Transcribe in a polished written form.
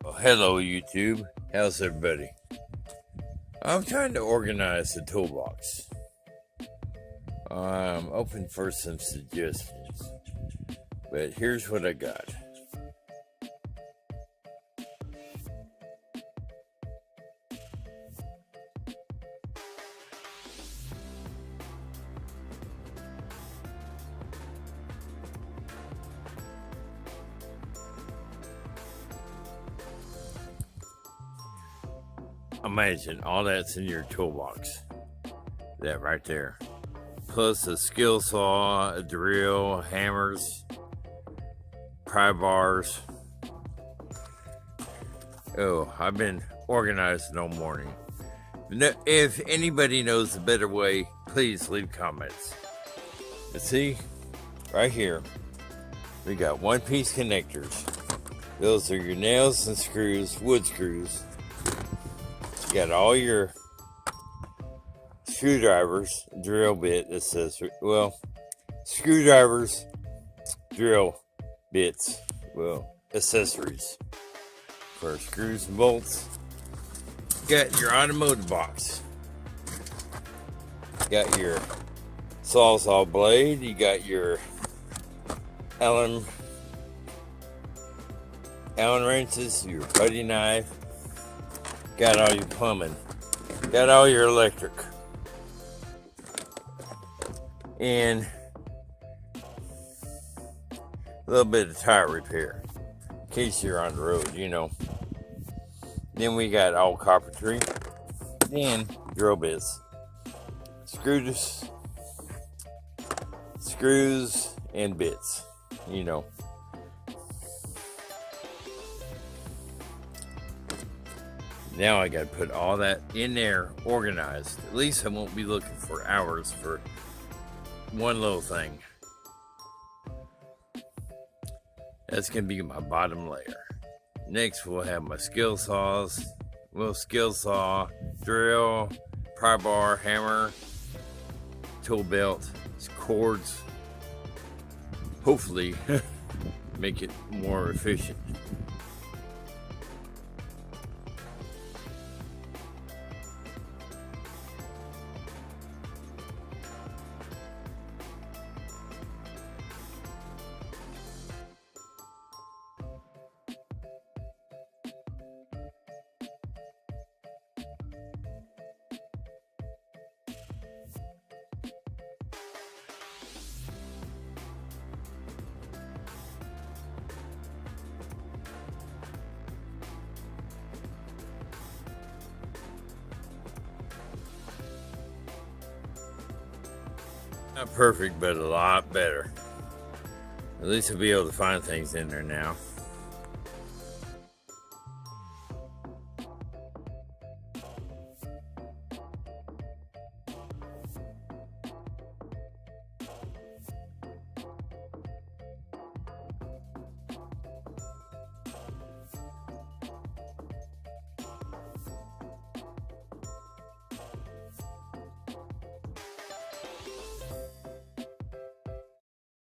Well, hello YouTube, how's everybody? I'm trying to organize the toolbox. I'm open for some suggestions, but here's what I got. Imagine all that's in your toolbox. That right there. Plus a skill saw, a drill, hammers, pry bars. Oh, I've been organizing all morning. If anybody knows a better way, please leave comments. But see, right here, we got one-piece connectors. Those are your nails and screws, wood screws. You got all your screwdrivers, drill bit accessory. Well, screwdrivers, drill bits, accessories for screws and bolts. Got your automotive box. Got your sawzall blade. You got your Allen wrenches, your putty knife. Got all your plumbing. Got all your electric. And a little bit of tire repair in case you're on the road, you know. Then we got all carpentry and drill bits, screws and bits, you know. Now I gotta put all that in there organized. At least I won't be looking for hours for one little thing. That's gonna be my bottom layer. Next we'll have my skill saws. Skill saw, drill, pry bar, hammer, tool belt, cords. Hopefully make it more efficient. Not perfect, but a lot better. At least I'll be able to find things in there now.